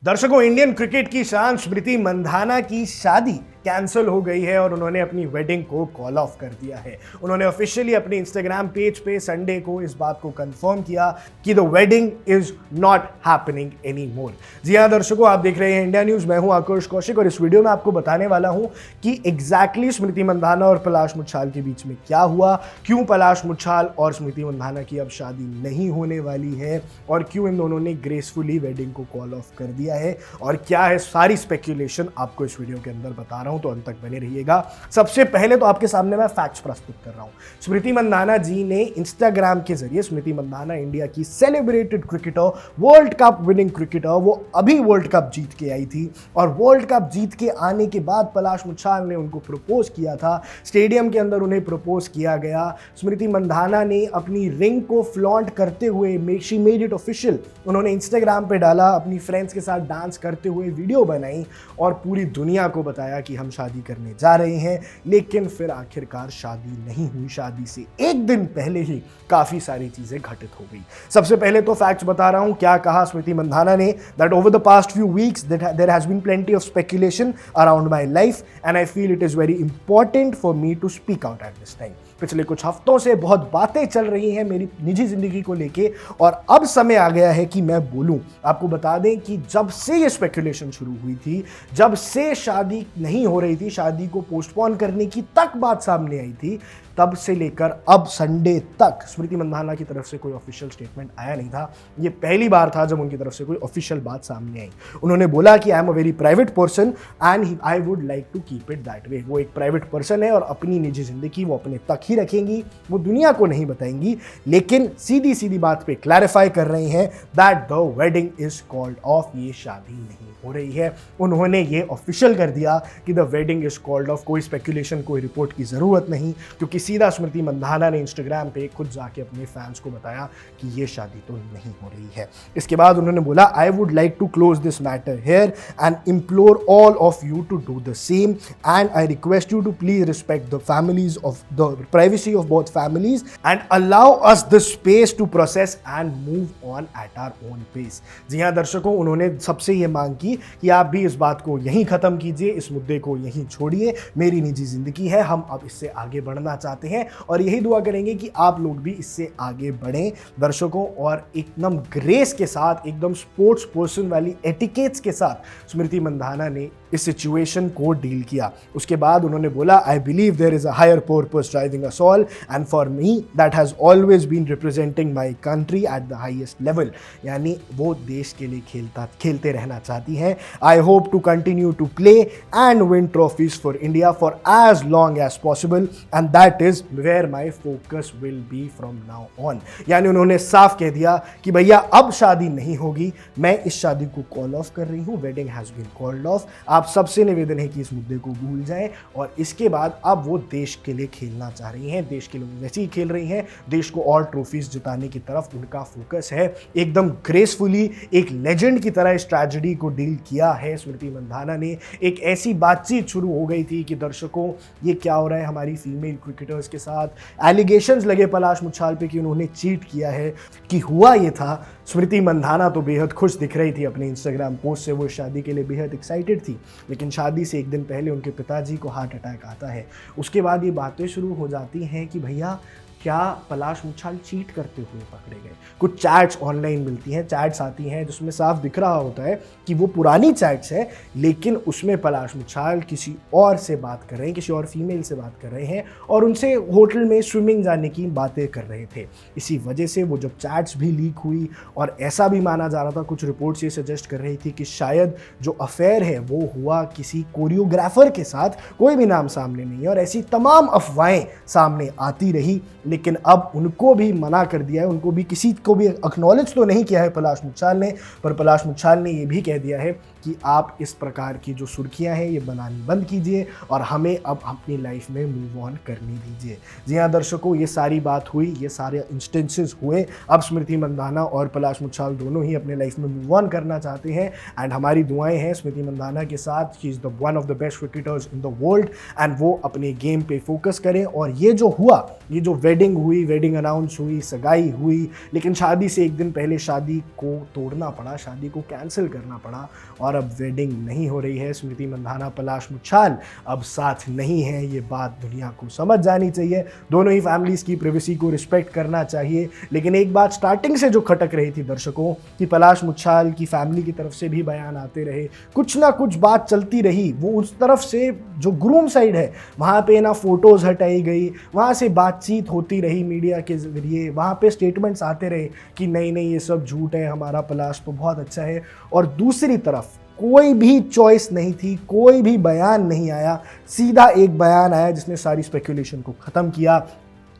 दर्शकों, Indian cricket की शान स्मृति मंधाना की शादी कैंसिल हो गई है और उन्होंने अपनी वेडिंग को कॉल ऑफ कर दिया है। उन्होंने ऑफिशियली अपने इंस्टाग्राम पेज पे संडे को इस बात को कंफर्म किया कि the wedding is not happening any more. जी हाँ दर्शकों, आप देख रहे हैं इंडिया न्यूज। मैं हूं आकाश कौशिक और इस वीडियो में आपको बताने वाला हूं कि एग्जैक्टली स्मृति मंधाना और पलाश मुच्छाल के बीच में क्या हुआ, क्यों पलाश मुच्छाल और स्मृति मंधाना की अब शादी नहीं होने वाली है और क्यों इन दोनों ने ग्रेसफुली वेडिंग को कॉल ऑफ कर दिया है और क्या है सारी स्पेक्यूलेशन आपको इस वीडियो के अंदर बता रहा हूं, तो अंत तक बने रहिएगा। सबसे पहले तो आपके सामने मैं फैक्ट्स प्रस्तुत कर रहा हूं। स्मृति मंधाना जी ने इंस्टाग्राम के जरिए, स्मृति मंधाना इंडिया की celebrated cricketer, world cup winning cricketer, वो अभी वर्ल्ड कप जीत के आई थी और वर्ल्ड कप जीत के आने के बाद पलाश मुच्छाल ने उनको प्रपोज किया था। स्टेडियम के अंदर उन्हें प्रपोज किया गया। स्मृति मंधाना ने अपनी रिंग को फ्लॉन्ट करते हुए, शी मेड इट ऑफिशियल, उन्होंने इंस्टाग्राम पे डाला, अपनी फ्रेंड्स के साथ डांस करते हुए वीडियो बनाई और पूरी दुनिया को बताया कि हम शादी करने जा रहे हैं। लेकिन फिर आखिरकार शादी नहीं हुई। शादी से एक दिन पहले ही काफी सारी चीजें घटित हो गई। सबसे पहले तो फैक्ट्स बता रहा हूं क्या कहा स्मृति मंधाना ने, that over the past few weeks there has been plenty of speculation around my life and I feel it is very important for me to speak out at this time. पिछले कुछ हफ्तों से बहुत बातें चल रही हैं मेरी निजी जिंदगी को लेके और अब समय आ गया है कि मैं बोलूं। आपको बता दें कि जब से ये स्पेक्यूलेशन शुरू हुई थी, जब से शादी नहीं हो रही थी, शादी को पोस्टपोन करने की तक बात सामने आई थी, तब से लेकर अब संडे तक स्मृति मंधाना की तरफ से कोई ऑफिशियल स्टेटमेंट आया नहीं था। ये पहली बार था जब उनकी तरफ से कोई ऑफिशियल बात सामने आई। उन्होंने बोला कि I am a very private person and I would like to keep it that way. वो एक प्राइवेट पर्सन है और अपनी निजी जिंदगी वो अपने तक ही रखेंगी, वो दुनिया को नहीं बताएंगी। लेकिन सीधी सीधी बात पे क्लैरिफाई कर रहे हैं that the wedding is called off, ये शादी नहीं हो रही है। उन्होंने ये ऑफिशियल कर दिया कि the wedding is called off. कोई स्पेक्यूलेशन, कोई रिपोर्ट की जरूरत नहीं, क्योंकि सीधा स्मृति मंधाना ने इंस्टाग्राम पे खुद जाके अपने फैंस को बताया कि ये शादी तो नहीं हो रही है। इसके बाद उन्होंने बोला, I would like to close this matter here and implore all of you to do the same and I request you to please respect the families of the privacy of both families and allow us the space to process and move on at our own pace. जी हाँ दर्शकों, उन्होंने सबसे ये मांग की कि आप भी इस बात को यहीं खत्म कीजिए, इस मुद्दे को यहीं छोड़िए। मेरी निजी जिंदगी है, हम अब इससे आगे बढ़ना चाहते हैं और यही दुआ करेंगे कि आप लोग भी इससे आगे बढ़ें। दर्शकों, और एकदम ग्रेस के साथ, एकदम स्पोर्ट्स पर्सन वाली एटिकेट्स के साथ स्मृति मंधाना ने इस सिचुएशन को डील किया। उसके बाद उन्होंने बोला, I believe there is a higher purpose driving us all and for me that has always been representing my country at the highest level. यानी वो देश के लिए खेलते रहना चाहती हैं। I hope to continue to play and win trophies for India for as long as possible and that is where my focus will be from now on. यानी उन्होंने साफ कह दिया कि भैया अब शादी नहीं होगी, मैं इस शादी को कॉल ऑफ कर रही हूं, wedding has been called off. आप सबसे निवेदन है कि इस मुद्दे को भूल जाएं और इसके बाद अब वो देश के लिए खेलना चाह रही हैं, देश के लिए वैसे ही खेल रही हैं, देश को और ट्रॉफीज जिताने की तरफ उनका फोकस है। एकदम ग्रेसफुली एक लेजेंड की तरह इस ट्रेजेडी को डील किया है स्मृति मंधाना ने। एक ऐसी बातचीत शुरू हो गई थी कि दर्शकों, ये क्या हो रहा है हमारी फीमेल क्रिकेटर्स के साथ। एलिगेशंस लगे पलाश मुच्छाल पे कि उन्होंने चीट किया है। कि हुआ ये था, स्मृति मंधाना तो बेहद खुश दिख रही थी अपने इंस्टाग्राम पोस्ट से, वो शादी के लिए बेहद एक्साइटेड थी। लेकिन शादी से एक दिन पहले उनके पिताजी को हार्ट अटैक आता है। उसके बाद ये बातें शुरू हो जाती हैं कि भैया क्या पलाश मुच्छाल चीट करते हुए पकड़े गए। कुछ चैट्स ऑनलाइन मिलती हैं, चैट्स आती हैं जिसमें साफ दिख रहा होता है कि वो पुरानी चैट्स है, लेकिन उसमें पलाश मुच्छाल किसी और से बात कर रहे हैं, किसी और फीमेल से बात कर रहे हैं और उनसे होटल में स्विमिंग जाने की बातें कर रहे थे। इसी वजह से वो जब चैट्स भी लीक हुई और ऐसा भी माना जा रहा था, कुछ रिपोर्ट्स ये सजेस्ट कर रही थी कि शायद जो अफेयर है वो हुआ किसी कोरियोग्राफर के साथ, कोई भी नाम सामने नहीं है और ऐसी तमाम अफवाहें सामने आती रही। लेकिन अब उनको भी मना कर दिया है, उनको भी, किसी को भी एक्नॉलेज तो नहीं किया है पलाश मुच्छाल ने, पर पलाश मुच्छाल ने ये भी कह दिया है कि आप इस प्रकार की जो सुर्खियां हैं ये बनानी बंद कीजिए और हमें अब अपनी लाइफ में मूव ऑन करने दीजिए। जी हाँ दर्शकों, ये सारी बात हुई, ये सारे इंस्टेंसेस हुए। अब स्मृति मंधाना और पलाश मुच्छाल दोनों ही अपने लाइफ में मूव ऑन करना चाहते हैं एंड हमारी दुआएं हैं स्मृति मंधाना के साथ। She is the one of the best cricketers in the world and वो अपने गेम पे फोकस करें और ये जो हुआ, ये जो वेडिंग वेडिंग हुई, वेडिंग अनाउंस हुई, सगाई हुई, लेकिन शादी से एक दिन पहले शादी को तोड़ना पड़ा, शादी को कैंसिल करना पड़ा और अब वेडिंग नहीं हो रही है। स्मृति मंधाना, पलाश मुच्छाल अब साथ नहीं है, ये बात दुनिया को समझ जानी चाहिए। दोनों ही फैमिलीज़ की प्राइवेसी को रिस्पेक्ट करना चाहिए, लेकिन एक बात स्टार्टिंग से जो खटक रही थी दर्शकों कि पलाश मुच्छाल की फैमिली की तरफ से भी बयान आते रहे, कुछ ना कुछ बात चलती रही, वो उस तरफ से जो ग्रूम साइड है वहाँ पे ना फोटोज़ हटाई गई, वहाँ से बातचीत होती रही मीडिया के जरिए, वहाँ पे स्टेटमेंट्स आते रहे कि नहीं नहीं ये सब झूठ है, हमारा पलाश तो बहुत अच्छा है, और दूसरी तरफ कोई भी चॉइस नहीं थी, कोई भी बयान नहीं आया। सीधा एक बयान आया जिसने सारी स्पेकुलेशन को ख़त्म किया,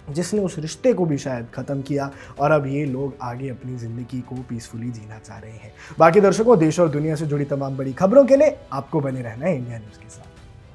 जिसने उस रिश्ते को भी शायद ख़त्म किया, और अब ये लोग आगे अपनी ज़िंदगी को पीसफुली जीना चाह रहे हैं। बाकी दर्शकों, देश और दुनिया से जुड़ी तमाम बड़ी खबरों के लिए आपको बने रहना है इंडिया न्यूज़ के साथ।